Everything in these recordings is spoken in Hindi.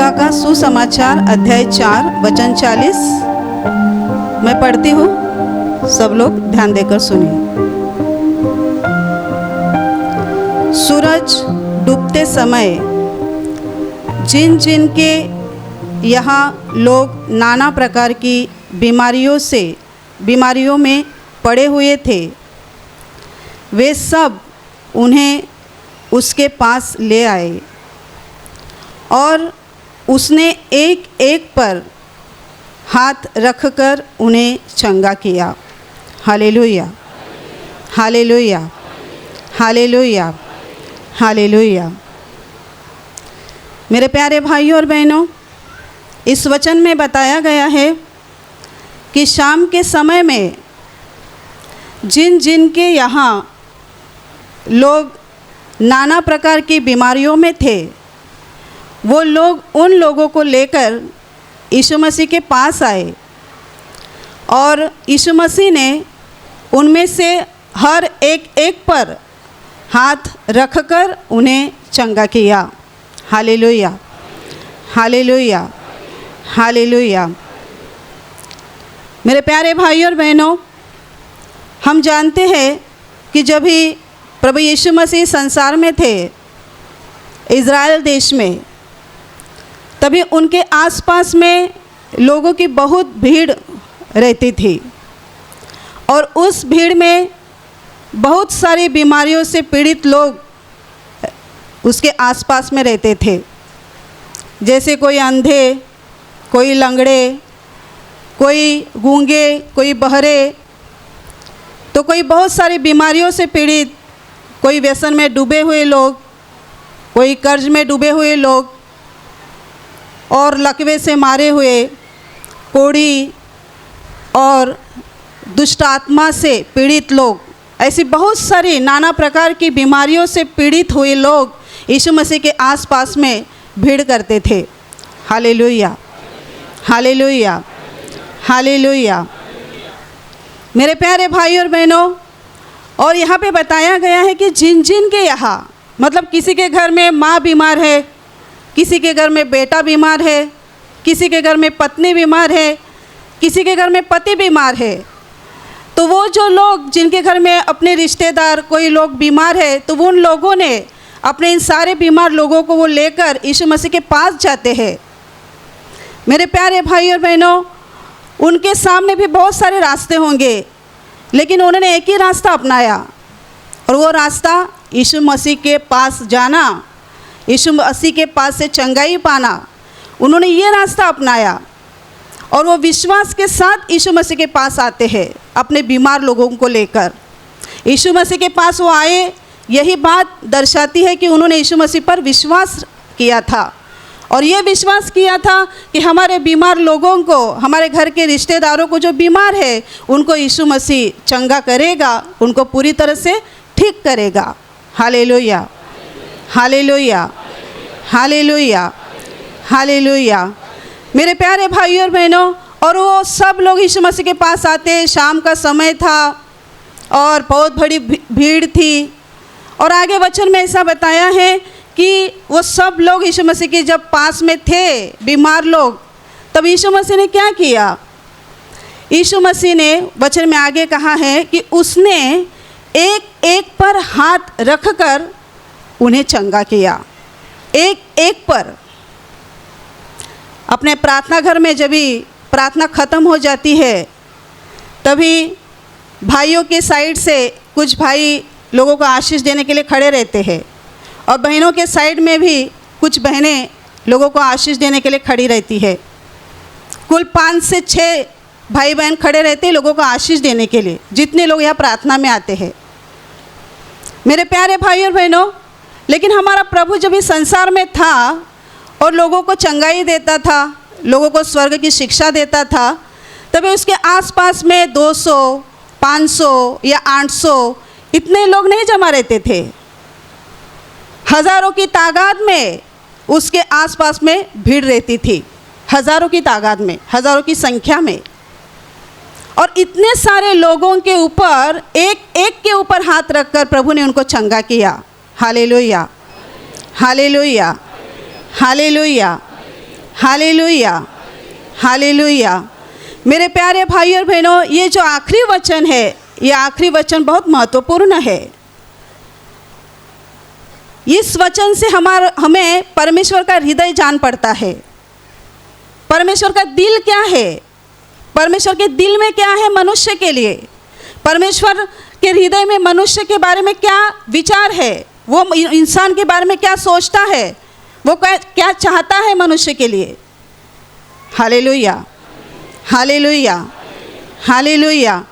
लूका का सुसमाचार अध्याय 4 वचन 40। मैं पढ़ती हूँ, सब लोग ध्यान देकर सुनिए। सूरज डूबते समय जिन जिन के यहाँ लोग नाना प्रकार की बीमारियों में पड़े हुए थे, वे सब उन्हें उसके पास ले आए और उसने एक एक पर हाथ रखकर उन्हें चंगा किया। Hallelujah, hallelujah, hallelujah, hallelujah. मेरे प्यारे भाइयों और बहनों, इस वचन में बताया गया है कि शाम के समय में जिन जिन के यहाँ लोग नाना प्रकार की बीमारियों में थे, वो लोग उन लोगों को लेकर यीशु मसीह के पास आए और यीशु मसीह ने उनमें से हर एक एक पर हाथ रखकर उन्हें चंगा किया। Hallelujah, hallelujah, hallelujah. मेरे प्यारे भाइयों और बहनों, हम जानते हैं कि जब भी प्रभु यीशु मसीह संसार में थे, इज़राइल देश में, तभी उनके आसपास में लोगों की बहुत भीड़ रहती थी और उस भीड़ में बहुत सारी बीमारियों से पीड़ित लोग उसके आसपास में रहते थे। जैसे कोई अंधे, कोई लंगड़े, कोई गूंगे, कोई बहरे, तो कोई बहुत सारी बीमारियों से पीड़ित, कोई व्यसन में डूबे हुए लोग, कोई कर्ज में डूबे हुए लोग और लकवे से मारे हुए, कोढ़ी और दुष्ट आत्मा से पीड़ित लोग, ऐसी बहुत सारी नाना प्रकार की बीमारियों से पीड़ित हुए लोग यीशु मसीह के आसपास में भीड़ करते थे। Hallelujah, hallelujah, hallelujah. मेरे प्यारे भाई और बहनों, और यहाँ पे बताया गया है कि जिन जिन के यहाँ, मतलब किसी के घर में माँ बीमार है, किसी के घर में बेटा बीमार है, किसी के घर में पत्नी बीमार है, किसी के घर में पति बीमार है, तो वो जो लोग जिनके घर में अपने रिश्तेदार कोई लोग बीमार है, तो वो उन लोगों ने अपने इन सारे बीमार लोगों को वो लेकर यीशु मसीह के पास जाते हैं। मेरे प्यारे भाई और बहनों, उनके सामने भी बहुत सारे रास्ते होंगे, लेकिन उन्होंने एक ही रास्ता अपनाया और वो रास्ता यीशु मसीह के पास जाना, यीशु मसीह के पास से चंगाई पाना। उन्होंने ये रास्ता अपनाया और वो विश्वास के साथ यीशु मसीह के पास आते हैं अपने बीमार लोगों को लेकर। यीशु मसीह के पास वो आए, यही बात दर्शाती है कि उन्होंने यीशु मसीह पर विश्वास किया था और ये विश्वास किया था कि हमारे बीमार लोगों को, हमारे घर के रिश्तेदारों को जो बीमार है, उनको यीशु मसीह चंगा करेगा, उनको पूरी तरह से ठीक करेगा। Hallelujah, hallelujah, hallelujah, hallelujah. मेरे प्यारे भाइयों और बहनों, और वो सब लोग यीशु मसीह के पास आते। शाम का समय था और बहुत बड़ी भीड़ थी और आगे वचन में ऐसा बताया है कि वो सब लोग यीशु मसीह के जब पास में थे, बीमार लोग, तब यीशु मसीह ने क्या किया? यीशु मसीह ने वचन में आगे कहा है कि उसने एक एक पर हाथ रखकर उन्हें चंगा किया। एक एक पर। अपने प्रार्थना घर में जब भी प्रार्थना ख़त्म हो जाती है, तभी भाइयों के साइड से कुछ भाई लोगों को आशीष देने के लिए खड़े रहते हैं और बहनों के साइड में भी कुछ बहनें लोगों को आशीष देने के लिए खड़ी रहती है। कुल 5 से 6 भाई बहन खड़े रहते हैं लोगों को आशीष देने के लिए, जितने लोग यहाँ प्रार्थना में आते हैं। मेरे प्यारे भाई और बहनों, लेकिन हमारा प्रभु जब इस संसार में था और लोगों को चंगाई देता था, लोगों को स्वर्ग की शिक्षा देता था, तभी उसके आसपास में 200, 500 या 800 इतने लोग नहीं जमा रहते थे। हज़ारों की तादाद में उसके आसपास में भीड़ रहती थी, हज़ारों की तादाद में, हज़ारों की संख्या में। और इतने सारे लोगों के ऊपर एक एक के ऊपर हाथ रखकर प्रभु ने उनको चंगा किया। Hallelujah, hallelujah, hallelujah, hallelujah, hallelujah. मेरे प्यारे भाई और बहनों, ये जो आखिरी वचन है, ये आखिरी वचन बहुत महत्वपूर्ण है। इस वचन से हमें परमेश्वर का हृदय जान पड़ता है। परमेश्वर का दिल क्या है, परमेश्वर के दिल में क्या है मनुष्य के लिए, परमेश्वर के हृदय में मनुष्य के बारे में क्या विचार है, वो इंसान के बारे में क्या सोचता है, वो क्या चाहता है मनुष्य के लिए। Hallelujah, hallelujah, hallelujah.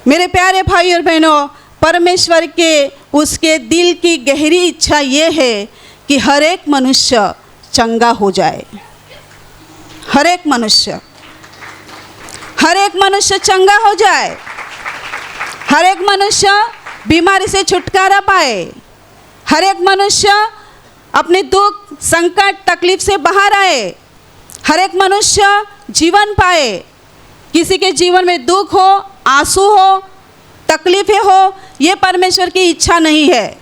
मेरे प्यारे भाई और बहनों, परमेश्वर के उसके दिल की गहरी इच्छा ये है कि हर एक मनुष्य चंगा हो जाए। हर एक मनुष्य चंगा हो जाए, हर एक मनुष्य बीमारी से छुटकारा पाए, हर एक मनुष्य अपने दुख, संकट, तकलीफ से बाहर आए, हर एक मनुष्य जीवन पाए। किसी के जीवन में दुख हो, आंसू हो, तकलीफें हो, ये परमेश्वर की इच्छा नहीं है।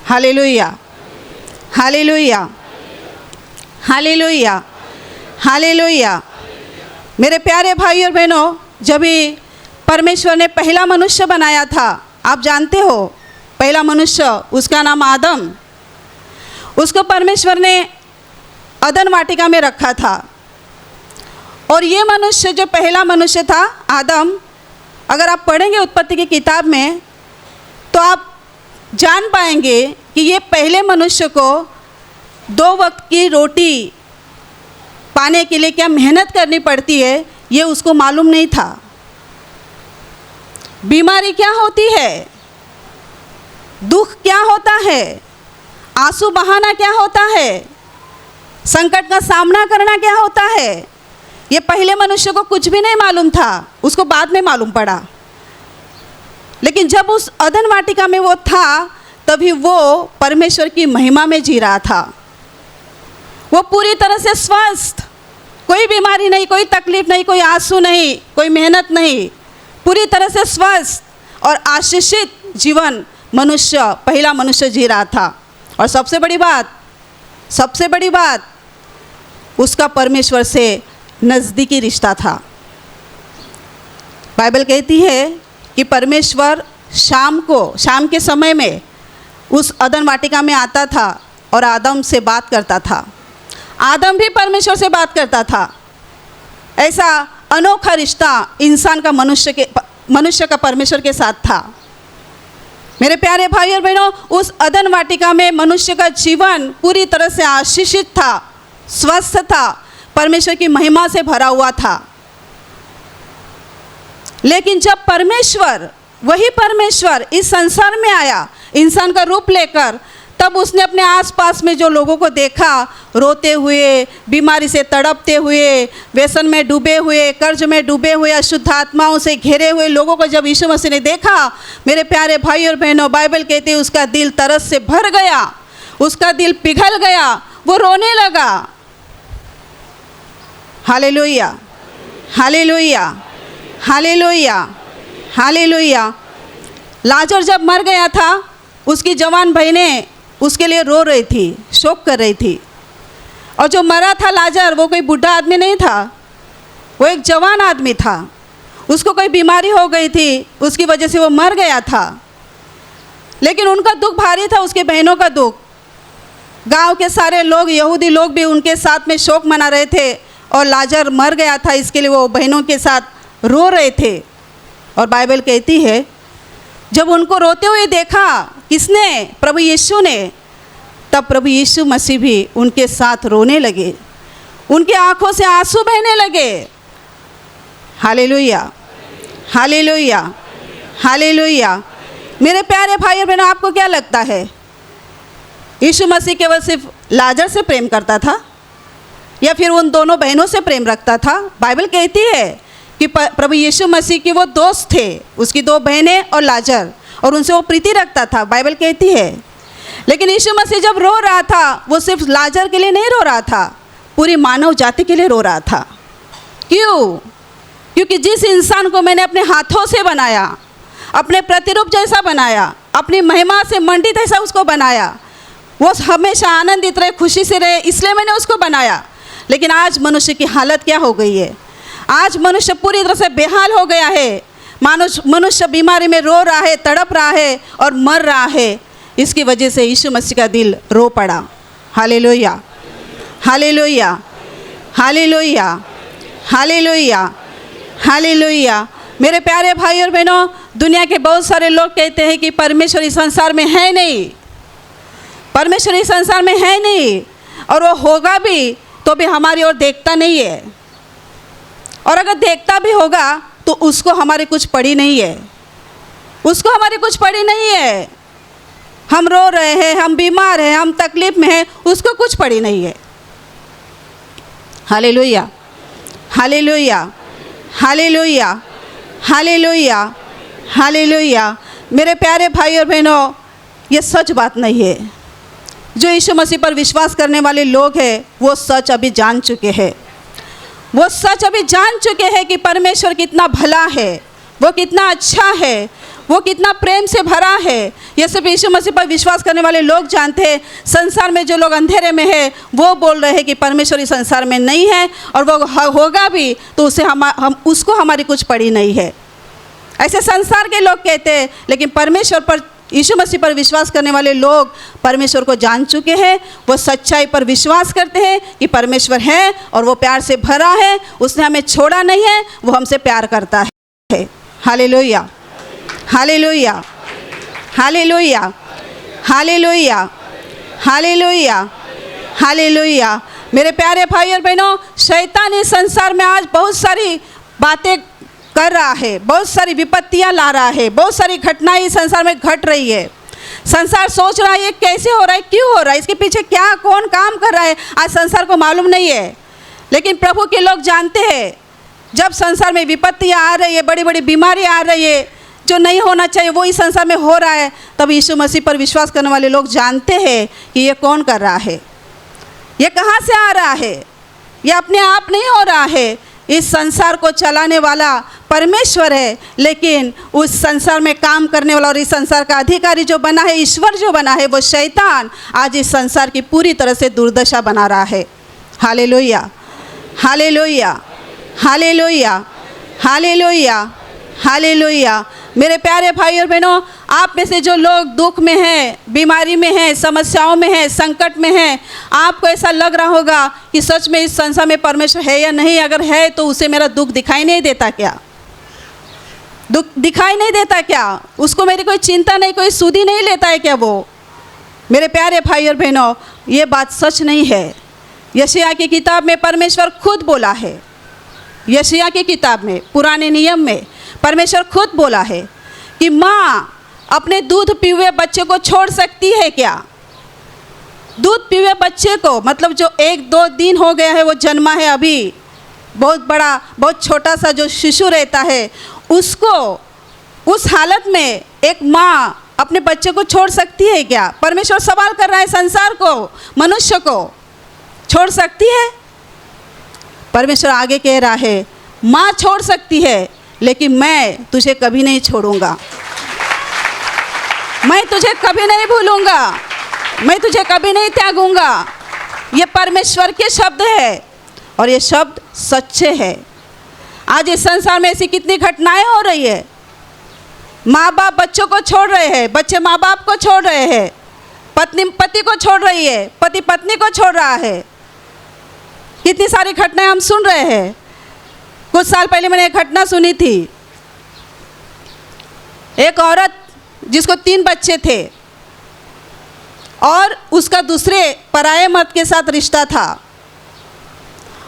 Hallelujah, hallelujah, hallelujah, hallelujah. मेरे प्यारे भाई और बहनों, जब भी परमेश्वर ने पहला मनुष्य बनाया था, आप जानते हो पहला मनुष्य, उसका नाम आदम, उसको परमेश्वर ने अदन वाटिका में रखा था। और ये मनुष्य जो पहला मनुष्य था आदम, अगर आप पढ़ेंगे उत्पत्ति की किताब में तो आप जान पाएंगे कि ये पहले मनुष्य को 2 वक्त की रोटी पाने के लिए क्या मेहनत करनी पड़ती है, ये उसको मालूम नहीं था। बीमारी क्या होती है, दुख क्या होता है, आंसू बहाना क्या होता है, संकट का सामना करना क्या होता है, ये पहले मनुष्य को कुछ भी नहीं मालूम था, उसको बाद में मालूम पड़ा। लेकिन जब उस अदन वाटिका में वो था, तभी वो परमेश्वर की महिमा में जी रहा था। वो पूरी तरह से स्वस्थ, कोई बीमारी नहीं, कोई तकलीफ नहीं, कोई आंसू नहीं, कोई मेहनत नहीं, पूरी तरह से स्वस्थ और आशीषित जीवन मनुष्य, पहला मनुष्य जी रहा था। और सबसे बड़ी बात, उसका परमेश्वर से नज़दीकी रिश्ता था। बाइबल कहती है कि परमेश्वर शाम के समय में उस अदन वाटिका में आता था और आदम से बात करता था। आदम भी परमेश्वर से बात करता था। ऐसा अनोखा रिश्ता इंसान का मनुष्य का परमेश्वर के साथ था। मेरे प्यारे भाई और बहनों, उस अदन वाटिका में मनुष्य का जीवन पूरी तरह से आशीषित था, स्वस्थ था, परमेश्वर की महिमा से भरा हुआ था। लेकिन जब वही परमेश्वर इस संसार में आया, इंसान का रूप लेकर, तब उसने अपने आसपास में जो लोगों को देखा, रोते हुए, बीमारी से तड़पते हुए, व्यसन में डूबे हुए, कर्ज में डूबे हुए, अशुद्ध आत्माओं से घिरे हुए लोगों को जब यीशु मसीह ने देखा, मेरे प्यारे भाई और बहनों, बाइबल कहती है उसका दिल तरस से भर गया, उसका दिल पिघल गया, वो रोने लगा। Hallelujah, hallelujah, hallelujah, hallelujah. लाजर जब मर गया था, उसकी जवान बहनें उसके लिए रो रही थी, शोक कर रही थी। और जो मरा था लाजर, वो कोई बूढ़ा आदमी नहीं था, वो एक जवान आदमी था। उसको कोई बीमारी हो गई थी, उसकी वजह से वो मर गया था। लेकिन उनका दुख भारी था, उसके बहनों का दुख। गांव के सारे लोग, यहूदी लोग भी उनके साथ में शोक मना रहे थे, और लाजर मर गया था, इसके लिए वो बहनों के साथ रो रहे थे। और बाइबल कहती है जब उनको रोते हुए देखा, किसने? प्रभु यीशु ने, तब प्रभु यीशु मसीह भी उनके साथ रोने लगे, उनके आंखों से आंसू बहने लगे। Hallelujah, hallelujah, hallelujah. मेरे प्यारे भाई और बहनों, आपको क्या लगता है, यीशु मसीह केवल सिर्फ लाजर से प्रेम करता था या फिर उन दोनों बहनों से प्रेम रखता था? बाइबल कहती है कि प्रभु यीशु मसीह के वो दोस्त थे, उसकी 2 बहनें और लाजर, और उनसे वो प्रीति रखता था, बाइबल कहती है। लेकिन यीशु मसीह जब रो रहा था, वो सिर्फ लाजर के लिए नहीं रो रहा था, पूरी मानव जाति के लिए रो रहा था। क्यों? क्योंकि जिस इंसान को मैंने अपने हाथों से बनाया, अपने प्रतिरूप जैसा बनाया, अपनी महिमा से मंडित ऐसा उसको बनाया, वो हमेशा आनंदित रहे, खुशी से रहे, इसलिए मैंने उसको बनाया। लेकिन आज मनुष्य की हालत क्या हो गई है? आज मनुष्य पूरी तरह से बेहाल हो गया है। मनुष्य बीमारी में रो रहा है, तड़प रहा है और मर रहा है। इसकी वजह से यीशु मसीह का दिल रो पड़ा। Hallelujah, hallelujah, hallelujah, hallelujah, hallelujah. मेरे प्यारे भाई और बहनों, दुनिया के बहुत सारे लोग कहते हैं कि परमेश्वर इस संसार में है नहीं, परमेश्वर इस संसार में है नहीं, और वो होगा भी तो भी हमारी ओर देखता नहीं है, और अगर देखता भी होगा तो उसको हमारी कुछ पड़ी नहीं है, उसको हमारी कुछ पड़ी नहीं है। हम रो रहे हैं, हम बीमार हैं, हम तकलीफ में हैं, उसको कुछ पड़ी नहीं है। Hallelujah, hallelujah, hallelujah, hallelujah, hallelujah. मेरे प्यारे भाई और बहनों, ये सच बात नहीं है। जो यीशु मसीह पर विश्वास करने वाले लोग हैं वो सच अभी जान चुके हैं, वो सच अभी जान चुके हैं कि परमेश्वर कितना भला है, वो कितना अच्छा है, वो कितना प्रेम से भरा है। ये सिर्फ यीशु मसीह पर विश्वास करने वाले लोग जानते हैं। संसार में जो लोग अंधेरे में है वो बोल रहे हैं कि परमेश्वर इस संसार में नहीं है, और वो होगा भी तो उसे हम उसको हमारी कुछ पड़ी नहीं है, ऐसे संसार के लोग कहते हैं। लेकिन परमेश्वर पर, यीशु मसीह पर विश्वास करने वाले लोग परमेश्वर को जान चुके हैं। वो सच्चाई पर विश्वास करते हैं कि परमेश्वर है और वो प्यार से भरा है, उसने हमें छोड़ा नहीं है, वो हमसे प्यार करता है। Hallelujah, hallelujah, hallelujah, hallelujah, hallelujah, hallelujah. मेरे प्यारे भाई और बहनों, शैतान इस संसार में आज बहुत सारी बातें कर रहा है, बहुत सारी विपत्तियां ला रहा है, बहुत सारी घटनाएं इस संसार में घट रही है। संसार सोच रहा है ये कैसे हो रहा है, क्यों हो रहा है, इसके पीछे क्या कौन काम कर रहा है, आज संसार को मालूम नहीं है। लेकिन प्रभु के लोग जानते हैं, जब संसार में विपत्तियां आ रही है, बड़ी बड़ी बीमारियां आ रही है, जो नहीं होना चाहिए वो इस संसार में हो रहा है, तब यीशु मसीह पर विश्वास करने वाले लोग जानते हैं कि ये कौन कर रहा है, ये कहाँ से आ रहा है, ये अपने आप नहीं हो रहा है। इस संसार को चलाने वाला परमेश्वर है, लेकिन उस संसार में काम करने वाला और इस संसार का अधिकारी जो बना है, ईश्वर जो बना है, वो शैतान आज इस संसार की पूरी तरह से दुर्दशा बना रहा है। Hallelujah, hallelujah, hallelujah, hallelujah, hallelujah. मेरे प्यारे भाई और बहनों, आप में से जो लोग दुख में हैं, बीमारी में हैं, समस्याओं में हैं, संकट में हैं, आपको ऐसा लग रहा होगा कि सच में इस संसार में परमेश्वर है या नहीं। अगर है तो उसे मेरा दुख दिखाई नहीं देता क्या? दुख दिखाई नहीं देता क्या? उसको मेरी कोई चिंता नहीं, कोई सुधि नहीं लेता है क्या वो? मेरे प्यारे भाई और बहनों, ये बात सच नहीं है। यशायाह की किताब में परमेश्वर खुद बोला है, यशायाह की किताब में, पुराने नियम में परमेश्वर खुद बोला है कि माँ अपने दूध पीए हुए बच्चे को छोड़ सकती है क्या? दूध पीए हुए बच्चे को, मतलब जो 1-2 दिन हो गया है, वो जन्मा है अभी, बहुत बड़ा, बहुत छोटा सा जो शिशु रहता है, उसको उस हालत में एक माँ अपने बच्चे को छोड़ सकती है क्या? परमेश्वर सवाल कर रहा है संसार को, मनुष्य को, छोड़ सकती है? परमेश्वर आगे कह रहा है, माँ छोड़ सकती है, लेकिन मैं तुझे कभी नहीं छोड़ूंगा, मैं तुझे कभी नहीं भूलूंगा, मैं तुझे कभी नहीं त्यागूंगा। ये परमेश्वर के शब्द है और ये शब्द सच्चे हैं। आज इस संसार में ऐसी कितनी घटनाएं हो रही है। माँ बाप बच्चों को छोड़ रहे हैं, बच्चे माँ बाप को छोड़ रहे हैं, पत्नी पति को छोड़ रही है, पति पत्नी को छोड़ रहा है। कितनी सारी घटनाएं हम सुन रहे हैं। कुछ साल पहले मैंने एक घटना सुनी थी, एक औरत जिसको 3 बच्चे थे और उसका दूसरे पराये मर्द के साथ रिश्ता था।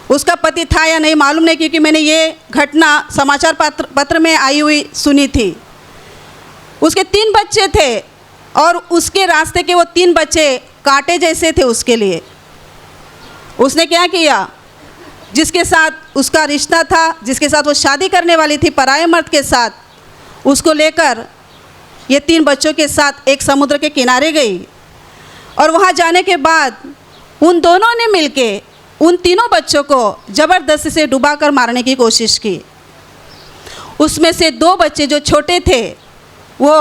उसका पति था या नहीं मालूम नहीं, क्योंकि मैंने ये घटना समाचार पत्र में आई हुई सुनी थी। उसके 3 बच्चे थे और उसके रास्ते के वो 3 बच्चे कांटे जैसे थे उसके लिए। उसने क्या किया, जिसके साथ उसका रिश्ता था, जिसके साथ वो शादी करने वाली थी पराये मर्द के साथ, उसको लेकर ये 3 बच्चों के साथ एक समुद्र के किनारे गई और वहाँ जाने के बाद उन दोनों ने मिलके उन तीनों बच्चों को ज़बरदस्ती से डुबाकर मारने की कोशिश की। उसमें से 2 बच्चे जो छोटे थे वो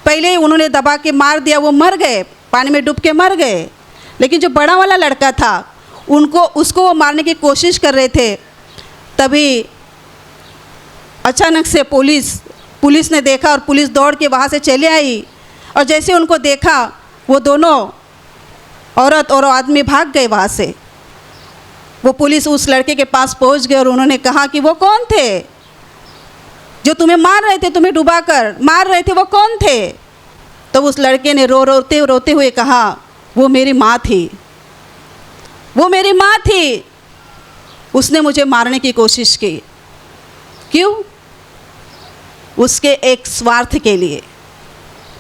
पहले ही उन्होंने दबा के मार दिया, वो मर गए। पानी में डूब के मर गए। लेकिन जो बड़ा वाला लड़का था उसको वो मारने की कोशिश कर रहे थे। तभी अचानक से पुलिस ने देखा और पुलिस दौड़ के वहाँ से चली आई। और जैसे उनको देखा वो दोनों औरत और आदमी भाग गए वहाँ से। वो पुलिस उस लड़के के पास पहुँच गए और उन्होंने कहा कि वो कौन थे जो तुम्हें मार रहे थे, तुम्हें डुबाकर मार रहे थे, वो कौन थे? तो उस लड़के ने रोते हुए कहा, वो मेरी माँ थी, वो मेरी माँ थी, उसने मुझे मारने की कोशिश की। क्यों? उसके एक स्वार्थ के लिए।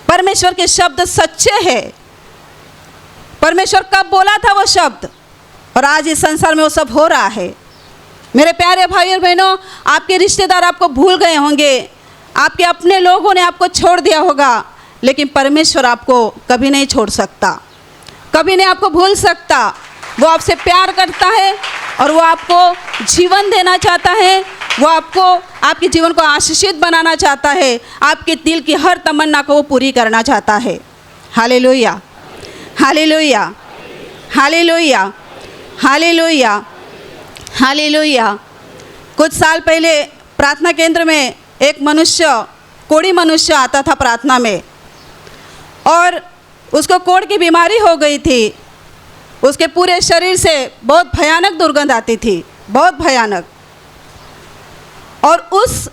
परमेश्वर के शब्द सच्चे हैं। परमेश्वर कब बोला था वो शब्द, और आज इस संसार में वो सब हो रहा है। मेरे प्यारे भाई और बहनों, आपके रिश्तेदार आपको भूल गए होंगे, आपके अपने लोगों ने आपको छोड़ दिया होगा, लेकिन परमेश्वर आपको कभी नहीं छोड़ सकता, कभी नहीं आपको भूल सकता। वो आपसे प्यार करता है और वो आपको जीवन देना चाहता है। वो आपके जीवन को आशीषित बनाना चाहता है। आपके दिल की हर तमन्ना को वो पूरी करना चाहता है। Hallelujah, hallelujah, hallelujah, hallelujah, hallelujah. कुछ साल पहले प्रार्थना केंद्र में एक कोढ़ी मनुष्य आता था प्रार्थना में, और उसको कोढ़ की बीमारी हो गई थी। उसके पूरे शरीर से बहुत भयानक दुर्गंध आती थी, बहुत भयानक। और उस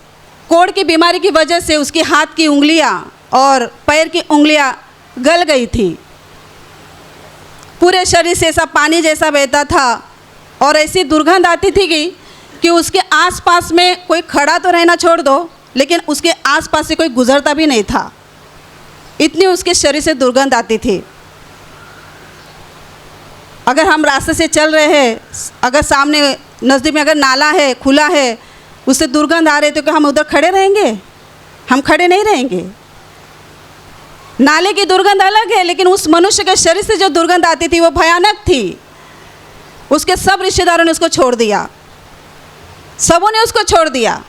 कोढ़ की बीमारी की वजह से उसके हाथ की उंगलियां और पैर की उंगलियां गल गई थी। पूरे शरीर से ऐसा पानी जैसा बहता था और ऐसी दुर्गंध आती थी कि उसके आसपास में कोई खड़ा तो रहना छोड़ दो, लेकिन उसके आसपास से कोई गुजरता भी नहीं था, इतनी उसके शरीर से दुर्गंध आती थी। अगर हम रास्ते से चल रहे हैं, अगर सामने नज़दीक में अगर नाला है, खुला है, उससे दुर्गंध आ रही तो क्या हम उधर खड़े रहेंगे? हम खड़े नहीं रहेंगे। नाले की दुर्गंध अलग है, लेकिन उस मनुष्य के शरीर से जो दुर्गंध आती थी वो भयानक थी। उसके सब रिश्तेदारों ने उसको छोड़ दिया, सबों ने उसको छोड़ दिया।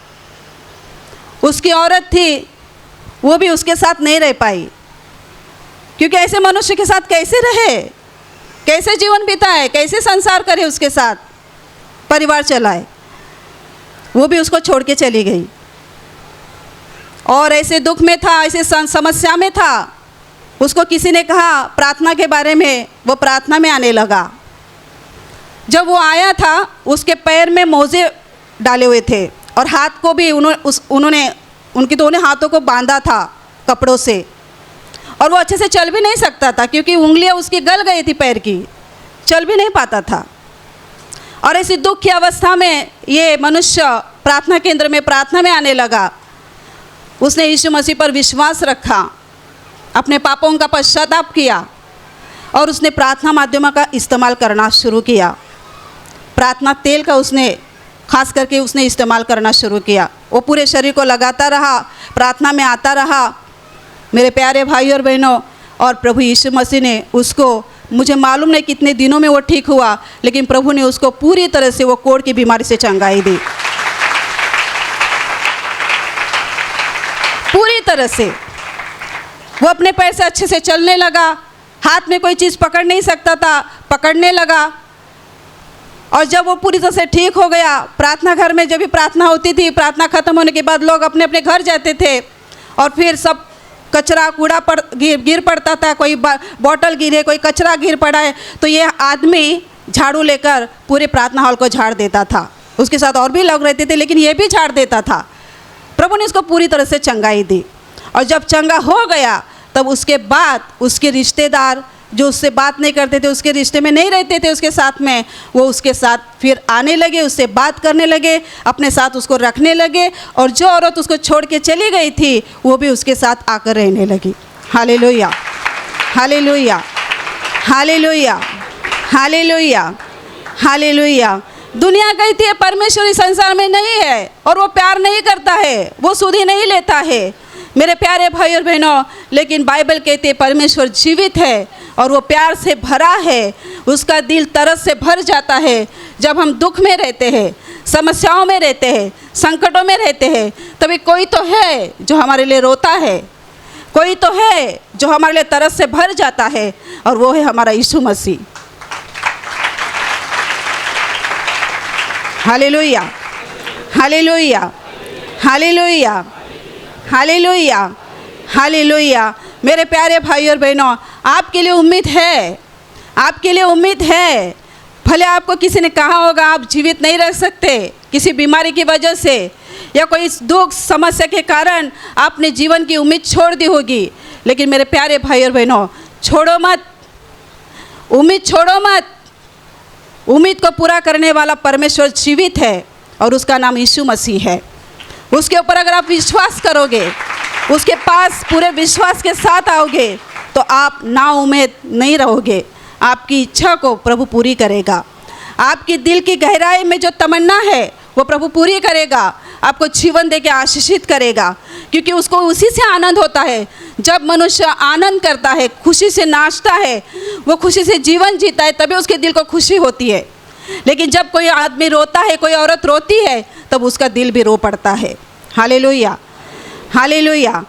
उसकी औरत थी, वो भी उसके साथ नहीं रह पाई, क्योंकि ऐसे मनुष्य के साथ कैसे रहे, कैसे जीवन बिताए, कैसे संसार करे, उसके साथ परिवार चलाए। वो भी उसको छोड़ के चली गई और ऐसे दुख में था, ऐसे समस्या में था। उसको किसी ने कहा प्रार्थना के बारे में, वो प्रार्थना में आने लगा। जब वो आया था, उसके पैर में मोजे डाले हुए थे और हाथ को भी उनके दोनों हाथों को बांधा था कपड़ों से, और वो अच्छे से चल भी नहीं सकता था क्योंकि उंगलियां उसकी गल गई थी, पैर की, चल भी नहीं पाता था। और ऐसी दुख की अवस्था में ये मनुष्य प्रार्थना केंद्र में प्रार्थना में आने लगा। उसने यीशु मसीह पर विश्वास रखा, अपने पापों का पश्चाताप किया और उसने प्रार्थना माध्यमों का इस्तेमाल करना शुरू किया। प्रार्थना तेल का उसने खास करके इस्तेमाल करना शुरू किया। वो पूरे शरीर को लगाता रहा, प्रार्थना में आता रहा। मेरे प्यारे भाई और बहनों, और प्रभु यीशु मसीह ने उसको, मुझे मालूम नहीं कितने दिनों में वो ठीक हुआ, लेकिन प्रभु ने उसको पूरी तरह से वो कोढ़ की बीमारी से चंगाई दी, पूरी तरह से। वो अपने पैर से अच्छे से चलने लगा, हाथ में कोई चीज़ पकड़ नहीं सकता था, पकड़ने लगा। और जब वो पूरी तरह से ठीक हो गया, प्रार्थना घर में जब भी प्रार्थना होती थी, प्रार्थना खत्म होने के बाद लोग अपने अपने घर जाते थे और फिर सब कचरा कूड़ा गिर पड़ता था, कोई बॉटल गिरे, कोई कचरा गिर पड़ा है, तो ये आदमी झाड़ू लेकर पूरे प्रार्थना हॉल को झाड़ देता था। उसके साथ और भी लोग रहते थे, लेकिन ये भी झाड़ देता था। प्रभु ने उसको पूरी तरह से चंगाई दी। और जब चंगा हो गया, तब उसके बाद उसके रिश्तेदार जो उससे बात नहीं करते थे, उसके रिश्ते में नहीं रहते थे उसके साथ में, वो उसके साथ फिर आने लगे, उससे बात करने लगे, अपने साथ उसको रखने लगे। और जो औरत उसको छोड़ के चली गई थी, वो भी उसके साथ आकर रहने लगी। Hallelujah, hallelujah, hallelujah, hallelujah, hallelujah. दुनिया कहती है परमेश्वर इस संसार में नहीं है और वो प्यार नहीं करता है, वो सुध ही नहीं लेता है। मेरे प्यारे भाई और बहनों, लेकिन बाइबल कहती है परमेश्वर जीवित है और वो प्यार से भरा है। उसका दिल तरस से भर जाता है। जब हम दुख में रहते हैं, समस्याओं में रहते हैं, संकटों में रहते हैं, तभी कोई तो है जो हमारे लिए रोता है, कोई तो है जो हमारे लिए तरस से भर जाता है, और वो है हमारा यीशु मसीह। Hallelujah, hallelujah, hallelujah, hallelujah, hallelujah. मेरे प्यारे भाई और बहनों, आपके लिए उम्मीद है, आपके लिए उम्मीद है। भले आपको किसी ने कहा होगा आप जीवित नहीं रह सकते, किसी बीमारी की वजह से या कोई दुख समस्या के कारण आपने जीवन की उम्मीद छोड़ दी होगी, लेकिन मेरे प्यारे भाई और बहनों, छोड़ो मत, उम्मीद छोड़ो मत। उम्मीद को पूरा करने वाला परमेश्वर जीवित है और उसका नाम यीशु मसीह है। उसके ऊपर अगर आप विश्वास करोगे, उसके पास पूरे विश्वास के साथ आओगे, तो आप नाउम्मीद नहीं रहोगे। आपकी इच्छा को प्रभु पूरी करेगा। आपकी दिल की गहराई में जो तमन्ना है वो प्रभु पूरी करेगा। आपको जीवन दे के आशीषित करेगा, क्योंकि उसको उसी से आनंद होता है। जब मनुष्य आनंद करता है, खुशी से नाचता है, वो खुशी से जीवन जीता है, तभी उसके दिल को खुशी होती है। लेकिन जब कोई आदमी रोता है, कोई औरत रोती है, तब उसका दिल भी रो पड़ता है। Hallelujah, hallelujah.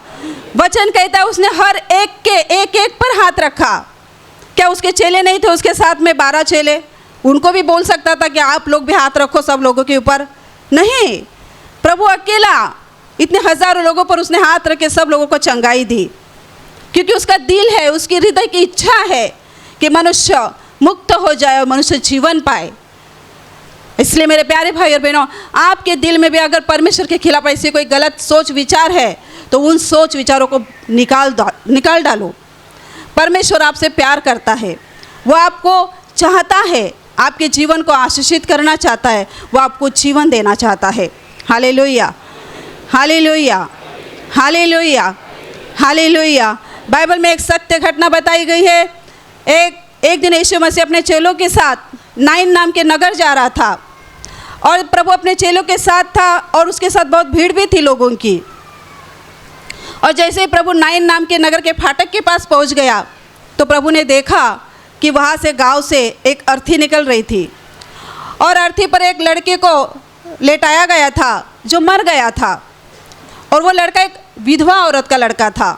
वचन कहता है उसने हर एक के एक एक पर हाथ रखा। क्या उसके चेले नहीं थे उसके साथ में 12 चेले? उनको भी बोल सकता था कि आप लोग भी हाथ रखो सब लोगों के ऊपर। नहीं, प्रभु अकेला इतने हजारों लोगों पर उसने हाथ रख के सब लोगों को चंगाई दी, क्योंकि उसका दिल है, उसकी हृदय की इच्छा है कि मनुष्य मुक्त हो जाए और मनुष्य जीवन पाए। इसलिए मेरे प्यारे भाई और बहनों, आपके दिल में भी अगर परमेश्वर के खिलाफ ऐसे कोई गलत सोच विचार है, तो उन सोच विचारों को निकाल डालो। परमेश्वर आपसे प्यार करता है, वो आपको चाहता है, आपके जीवन को आशीषित करना चाहता है, वो आपको जीवन देना चाहता है। Hallelujah, hallelujah, hallelujah, hallelujah. Bible में एक सत्य घटना बताई गई है। एक दिन यीशु मसीह अपने चेलों के साथ नाइन नाम के नगर जा रहा था, और प्रभु अपने चेलों के साथ था, और उसके साथ बहुत भीड़ भी थी लोगों की। और जैसे ही प्रभु नाइन नाम के नगर के फाटक के पास पहुंच गया, तो प्रभु ने देखा कि वहाँ से गांव से एक अर्थी निकल रही थी, और अर्थी पर एक लड़के को लेटाया गया था जो मर गया था। और वो लड़का एक विधवा औरत का लड़का था।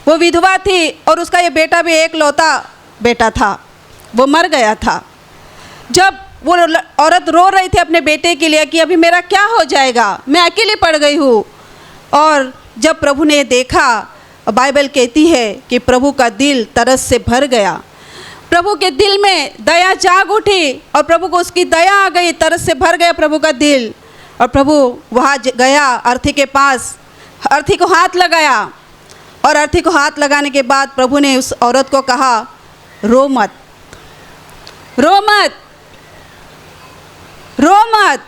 वो विधवा थी और उसका ये बेटा भी एक लौता बेटा था, वो मर गया था। जब वो औरत रो रही थी अपने बेटे के लिए कि अभी मेरा क्या हो जाएगा, मैं अकेली पड़ गई हूँ। और जब प्रभु ने देखा, बाइबल कहती है कि प्रभु का दिल तरस से भर गया। प्रभु के दिल में दया जाग उठी, और प्रभु को उसकी दया आ गई, तरस से भर गया प्रभु का दिल। और प्रभु वहाँ गया अर्थी के पास, अर्थी को हाथ लगाया, और अर्थी को हाथ लगाने के बाद प्रभु ने उस औरत को कहा, रो मत, रो मत, रो मत।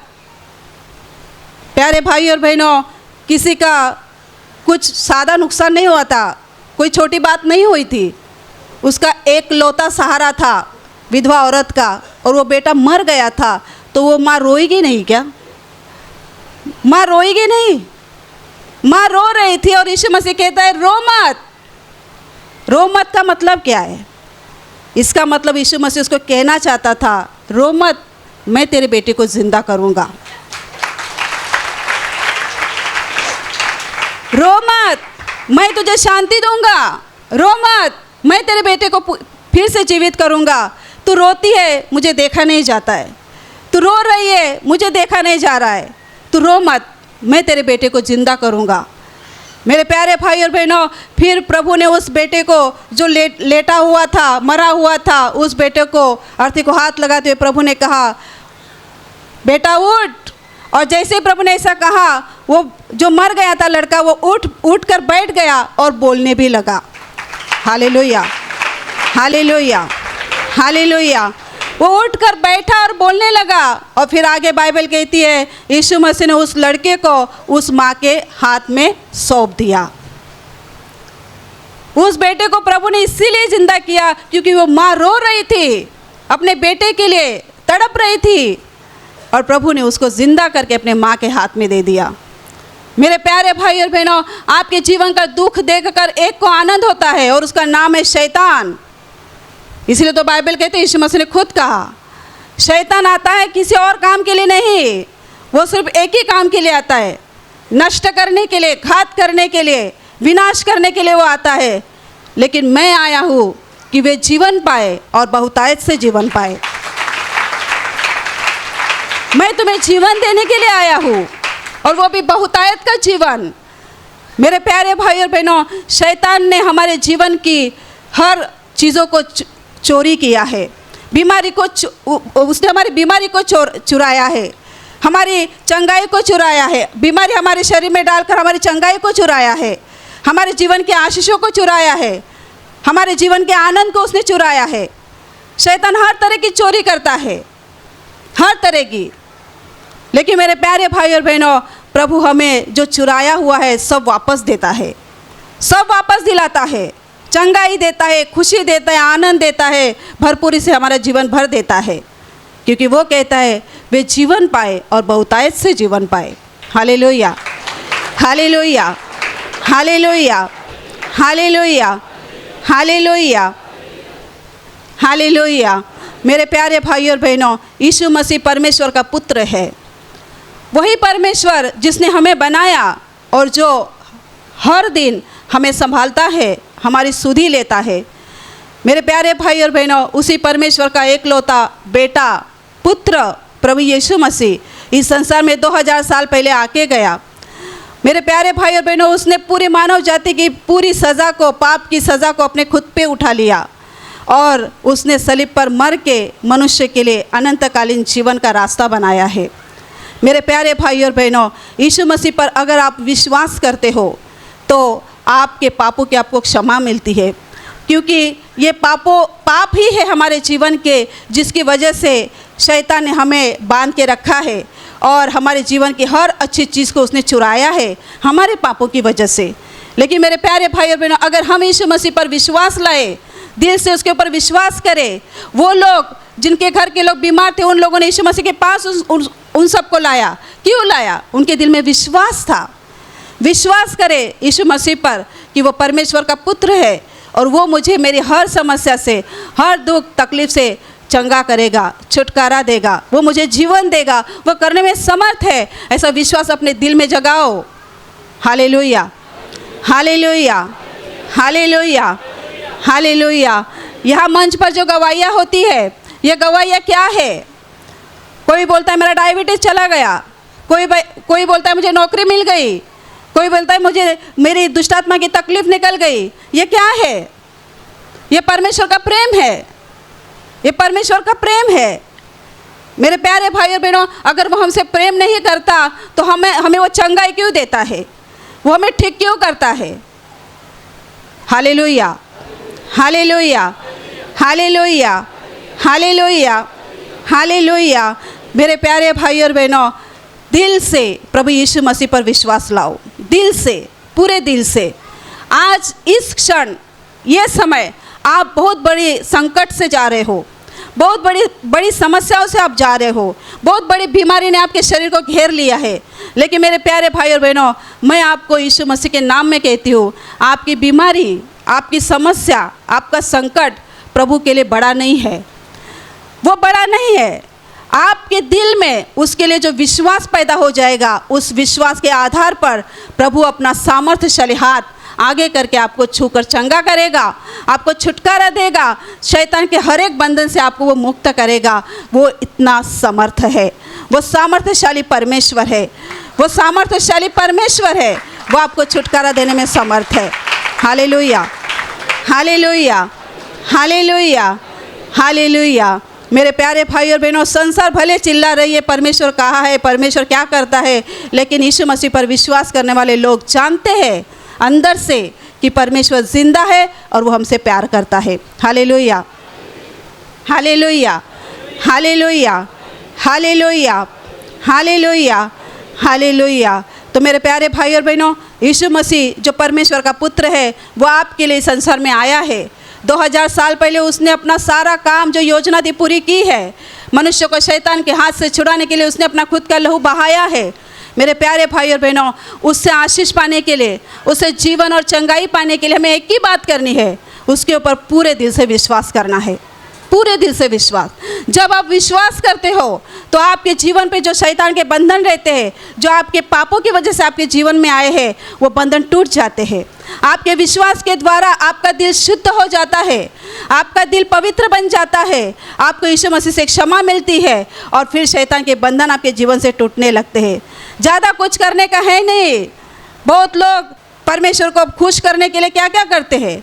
प्यारे भाई और बहनों, किसी का कुछ सादा नुकसान नहीं हुआ था, कोई छोटी बात नहीं हुई थी। उसका एक लौता सहारा था विधवा औरत का, और वो बेटा मर गया था। तो वो माँ रोएगी नहीं क्या? माँ रोएगी नहीं? माँ रो रही थी, और यीशु मसीह कहता है रो मत। रो मत का मतलब क्या है? इसका मतलब यीशु मसीह उसको कहना चाहता था, रो मत, मैं तेरे बेटे को जिंदा करूँगा। रो मत, मैं तुझे शांति दूंगा। रो मत, मैं तेरे बेटे को फिर से जीवित करूंगा। तू रोती है, मुझे देखा नहीं जाता है। तू रो रही है, मुझे देखा नहीं जा रहा है। तू रो मत, मैं तेरे बेटे को जिंदा करूंगा। मेरे प्यारे भाई और बहनों, फिर प्रभु ने उस बेटे को जो लेटा हुआ था, मरा हुआ था, उस बेटे को अर्थी को हाथ लगाते हुए प्रभु ने कहा, बेटा उठ। और जैसे ही प्रभु ने ऐसा कहा, वो जो मर गया था लड़का, वो उठ कर बैठ गया और बोलने भी लगा। Hallelujah, hallelujah, hallelujah. वो उठकर बैठा और बोलने लगा। और फिर आगे बाइबल कहती है यीशु मसीह ने उस लड़के को उस माँ के हाथ में सौंप दिया। उस बेटे को प्रभु ने इसीलिए जिंदा किया क्योंकि वो माँ रो रही थी, अपने बेटे के लिए तड़प रही थी, और प्रभु ने उसको जिंदा करके अपने माँ के हाथ में दे दिया। मेरे प्यारे भाई और बहनों, आपके जीवन का दुख देखकर एक को आनंद होता है, और उसका नाम है शैतान। इसलिए तो बाइबल कहते हैं, यीशु मसीह ने खुद कहा, शैतान आता है किसी और काम के लिए नहीं, वो सिर्फ एक ही काम के लिए आता है, नष्ट करने के लिए, घात करने के लिए, विनाश करने के लिए वो आता है, लेकिन मैं आया हूँ कि वे जीवन पाए और बहुतायत से जीवन पाए। मैं तुम्हें जीवन देने के लिए आया हूँ, और वो भी बहुतायत का जीवन। मेरे प्यारे भाई और बहनों, शैतान ने हमारे जीवन की हर चीज़ों को चोरी किया है। बीमारी को उसने हमारी बीमारी को चुराया है, हमारी चंगाई को चुराया है। बीमारी हमारे शरीर में डालकर हमारी चंगाई को चुराया है, हमारे जीवन के आशीषों को चुराया है, हमारे जीवन के आनंद को उसने चुराया है। शैतान हर तरह की चोरी करता है, हर तरह की। लेकिन मेरे प्यारे भाई और बहनों, प्रभु हमें जो चुराया हुआ है सब वापस देता है, सब वापस दिलाता है। चंगाई देता है, खुशी देता है, आनंद देता है, भरपूरी से हमारा जीवन भर देता है, क्योंकि वो कहता है वे जीवन पाए और बहुतायत से जीवन पाए। Hallelujah, hallelujah, hallelujah, hallelujah, hallelujah, hallelujah. मेरे प्यारे भाई और बहनों, यीशु मसीह परमेश्वर का पुत्र है। वही परमेश्वर जिसने हमें बनाया और जो हर दिन हमें संभालता है, हमारी सुधि लेता है। मेरे प्यारे भाई और बहनों, उसी परमेश्वर का एकलौता बेटा, पुत्र प्रभु यीशु मसीह इस संसार में 2000 साल पहले आके गया। मेरे प्यारे भाई और बहनों, उसने पूरी मानव जाति की पूरी सज़ा को, पाप की सज़ा को अपने खुद पे उठा लिया, और उसने सलीब पर मर के मनुष्य के लिए अनंतकालीन जीवन का रास्ता बनाया है। मेरे प्यारे भाई और बहनों, यीशु मसीह पर अगर आप विश्वास करते हो तो आपके पापों की आपको क्षमा मिलती है, क्योंकि ये पाप ही है हमारे जीवन के, जिसकी वजह से शैतान ने हमें बांध के रखा है और हमारे जीवन की हर अच्छी चीज़ को उसने चुराया है हमारे पापों की वजह से। लेकिन मेरे प्यारे भाई और बहनों, अगर हम यीशु मसीह पर विश्वास लाए, दिल से उसके ऊपर विश्वास करें, वो लोग जिनके घर के लोग बीमार थे, उन लोगों ने यीशु मसीह के पास उन सबको लाया। क्यों लाया? उनके दिल में विश्वास था। विश्वास करें यीशु मसीह पर कि वो परमेश्वर का पुत्र है और वो मुझे मेरी हर समस्या से, हर दुख तकलीफ से चंगा करेगा, छुटकारा देगा, वो मुझे जीवन देगा, वो करने में समर्थ है। ऐसा विश्वास अपने दिल में जगाओ। Hallelujah, hallelujah, hallelujah, hallelujah. यहाँ मंच पर जो गवाहियाँ होती है, ये गवाहियाँ क्या है? कोई बोलता है मेरा डायबिटीज़ चला गया, कोई बोलता है मुझे नौकरी मिल गई, कोई बोलता है मुझे मेरी दुष्टात्मा की तकलीफ निकल गई। ये क्या है? ये परमेश्वर का प्रेम है, ये परमेश्वर का प्रेम है। मेरे प्यारे भाई और बहनों, अगर वो हमसे प्रेम नहीं करता तो हमें वो चंगाई क्यों देता है? वो हमें ठीक क्यों करता है? Hallelujah, hallelujah, hallelujah, hallelujah, hallelujah. मेरे प्यारे भाई और बहनों, दिल से प्रभु यीशु मसीह पर विश्वास लाओ, दिल से, पूरे दिल से। आज इस क्षण, ये समय आप बहुत बड़ी संकट से जा रहे हो, बहुत बड़ी समस्याओं से आप जा रहे हो, बहुत बड़ी बीमारी ने आपके शरीर को घेर लिया है। लेकिन मेरे प्यारे भाई और बहनों, मैं आपको यीशु मसीह के नाम में कहती हूँ, आपकी बीमारी, आपकी समस्या, आपका संकट प्रभु के लिए बड़ा नहीं है, वो बड़ा नहीं है। आपके दिल में उसके लिए जो विश्वास पैदा हो जाएगा, उस विश्वास के आधार पर प्रभु अपना सामर्थ्यशाली हाथ आगे करके आपको छूकर चंगा करेगा, आपको छुटकारा देगा, शैतान के हर एक बंधन से आपको वो मुक्त करेगा। वो इतना समर्थ है, वो सामर्थ्यशाली परमेश्वर है, वो सामर्थ्यशाली परमेश्वर है, वो आपको छुटकारा देने में समर्थ है। Hallelujah, hallelujah, hallelujah, hallelujah. मेरे प्यारे भाई और बहनों, संसार भले चिल्ला रही है परमेश्वर कहाँ है, परमेश्वर क्या करता है, लेकिन यीशु मसीह पर विश्वास करने वाले लोग जानते हैं अंदर से कि परमेश्वर जिंदा है और वो हमसे प्यार करता है। Hallelujah, hallelujah, hallelujah, hallelujah, hallelujah, hallelujah. तो मेरे प्यारे भाई और बहनों, यीशु मसीह जो परमेश्वर का पुत्र है, वो आपके लिए संसार में आया है। 2000 साल पहले उसने अपना सारा काम, जो योजना थी, पूरी की है। मनुष्य को शैतान के हाथ से छुड़ाने के लिए उसने अपना खुद का लहू बहाया है। मेरे प्यारे भाई और बहनों, उससे आशीष पाने के लिए, उससे जीवन और चंगाई पाने के लिए हमें एक ही बात करनी है, उसके ऊपर पूरे दिल से विश्वास करना है, पूरे दिल से विश्वास। जब आप विश्वास करते हो तो आपके जीवन पे जो शैतान के बंधन रहते हैं, जो आपके पापों की वजह से आपके जीवन में आए हैं, वो बंधन टूट जाते हैं। आपके विश्वास के द्वारा आपका दिल शुद्ध हो जाता है, आपका दिल पवित्र बन जाता है, आपको यीशु मसीह से क्षमा मिलती है और फिर शैतान के बंधन आपके जीवन से टूटने लगते हैं। ज़्यादा कुछ करने का है नहीं। बहुत लोग परमेश्वर को खुश करने के लिए क्या क्या करते हैं,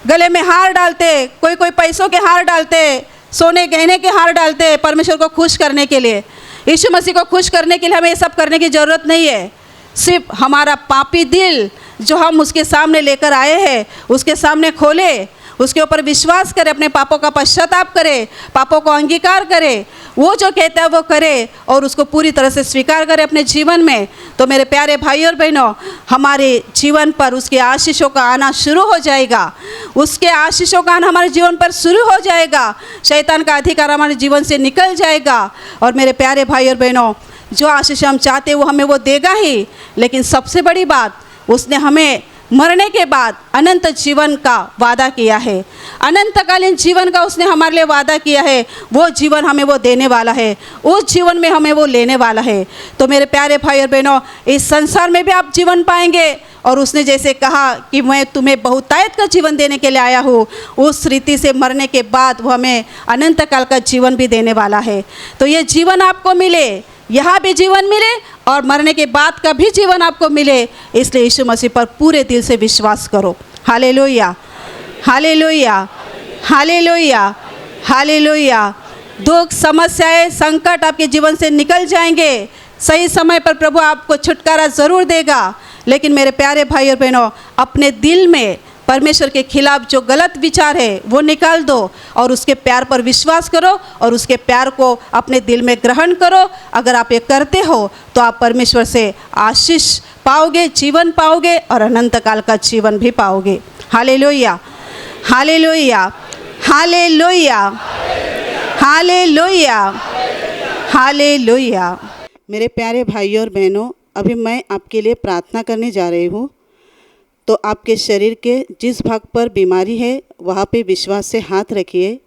गले में हार डालते, कोई पैसों के हार डालते, सोने गहने के हार डालते परमेश्वर को खुश करने के लिए। यीशु मसीह को खुश करने के लिए हमें ये सब करने की ज़रूरत नहीं है। सिर्फ हमारा पापी दिल जो हम उसके सामने लेकर आए हैं, उसके सामने खोले, उसके ऊपर विश्वास करें, अपने पापों का पश्चाताप करे, पापों को अंगीकार करे, वो जो कहता है वो करे और उसको पूरी तरह से स्वीकार करे अपने जीवन में। तो मेरे प्यारे भाई और बहनों, हमारे जीवन पर उसके आशीषों का आना शुरू हो जाएगा। उसके आशीषों का आना हमारे जीवन पर शुरू हो जाएगा। शैतान का अधिकार हमारे जीवन से निकल जाएगा। और मेरे प्यारे भाई और बहनों, जो आशीष हम चाहते हैं वो हमें वो देगा ही, लेकिन सबसे बड़ी बात, उसने हमें मरने के बाद अनंत जीवन का वादा किया है। अनंतकालीन जीवन का उसने हमारे लिए वादा किया है। वो जीवन हमें वो देने वाला है, उस जीवन में हमें वो लेने वाला है। तो मेरे प्यारे भाई और बहनों, इस संसार में भी आप जीवन पाएंगे और उसने जैसे कहा कि मैं तुम्हें बहुतायत का जीवन देने के लिए आया हूँ, उस रीति से मरने के बाद वो हमें अनंत काल का जीवन भी देने वाला है। तो ये जीवन आपको मिले, यहाँ भी जीवन मिले और मरने के बाद का भी जीवन आपको मिले, इसलिए यीशु मसीह पर पूरे दिल से विश्वास करो। Hallelujah, hallelujah, hallelujah, hallelujah. दुख, समस्याएं, संकट आपके जीवन से निकल जाएंगे। सही समय पर प्रभु आपको छुटकारा ज़रूर देगा। लेकिन मेरे प्यारे भाई और बहनों, अपने दिल में परमेश्वर के खिलाफ जो गलत विचार है वो निकाल दो और उसके प्यार पर विश्वास करो और उसके प्यार को अपने दिल में ग्रहण करो। अगर आप ये करते हो तो आप परमेश्वर से आशीष पाओगे, जीवन पाओगे और अनंत काल का जीवन भी पाओगे। Hallelujah, hallelujah, hallelujah, hallelujah, hallelujah. मेरे प्यारे भाइयों और बहनों, अभी मैं आपके लिए प्रार्थना करने जा रही हूँ। तो आपके शरीर के जिस भाग पर बीमारी है वहाँ पे विश्वास से हाथ रखिए।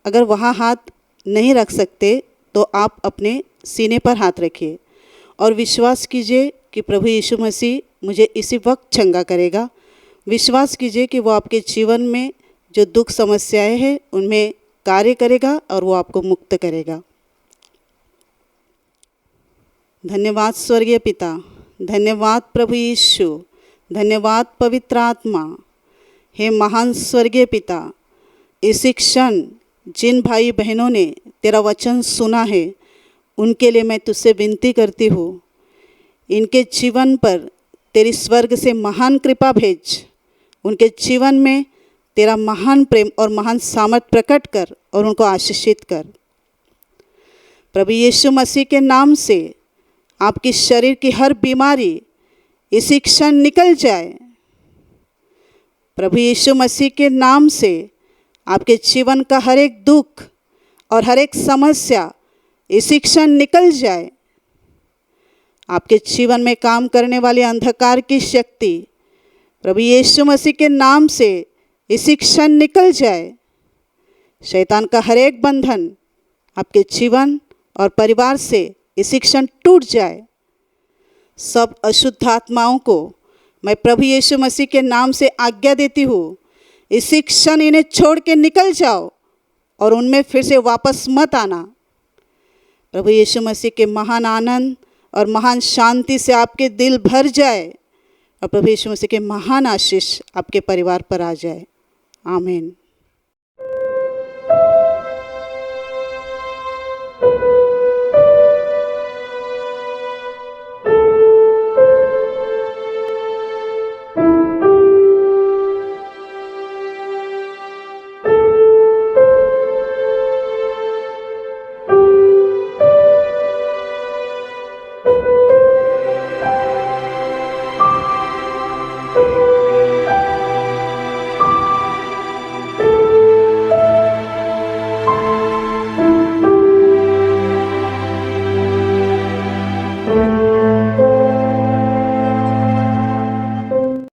अगर वहाँ हाथ नहीं रख सकते तो आप अपने सीने पर हाथ रखिए और विश्वास कीजिए कि प्रभु यीशु मसीह मुझे इसी वक्त चंगा करेगा। विश्वास कीजिए कि वो आपके जीवन में जो दुख समस्याएं हैं उनमें कार्य करेगा और वो आपको मुक्त करेगा। धन्यवाद स्वर्गीय पिता, धन्यवाद प्रभु यीशु, धन्यवाद पवित्र आत्मा। हे महान स्वर्गीय पिता, इसी क्षण जिन भाई बहनों ने तेरा वचन सुना है उनके लिए मैं तुझसे विनती करती हूँ, इनके जीवन पर तेरी स्वर्ग से महान कृपा भेज। उनके जीवन में तेरा महान प्रेम और महान सामर्थ प्रकट कर और उनको आशीषित कर। प्रभु यीशु मसीह के नाम से आपकी शरीर की हर बीमारी इसी क्षण निकल जाए। प्रभु यीशु मसीह के नाम से आपके जीवन का हर एक दुख और हर एक समस्या इसी क्षण निकल जाए। आपके जीवन में काम करने वाले अंधकार की शक्ति प्रभु यीशु मसीह के नाम से इसी क्षण निकल जाए। शैतान का हर एक बंधन आपके जीवन और परिवार से इसी क्षण टूट जाए। सब अशुद्ध आत्माओं को मैं प्रभु यीशु मसीह के नाम से आज्ञा देती हूँ, इसी क्षण इन्हें छोड़ के निकल जाओ और उनमें फिर से वापस मत आना। प्रभु यीशु मसीह के महान आनंद और महान शांति से आपके दिल भर जाए और प्रभु यीशु मसीह के महान आशीष आपके परिवार पर आ जाए। आमीन।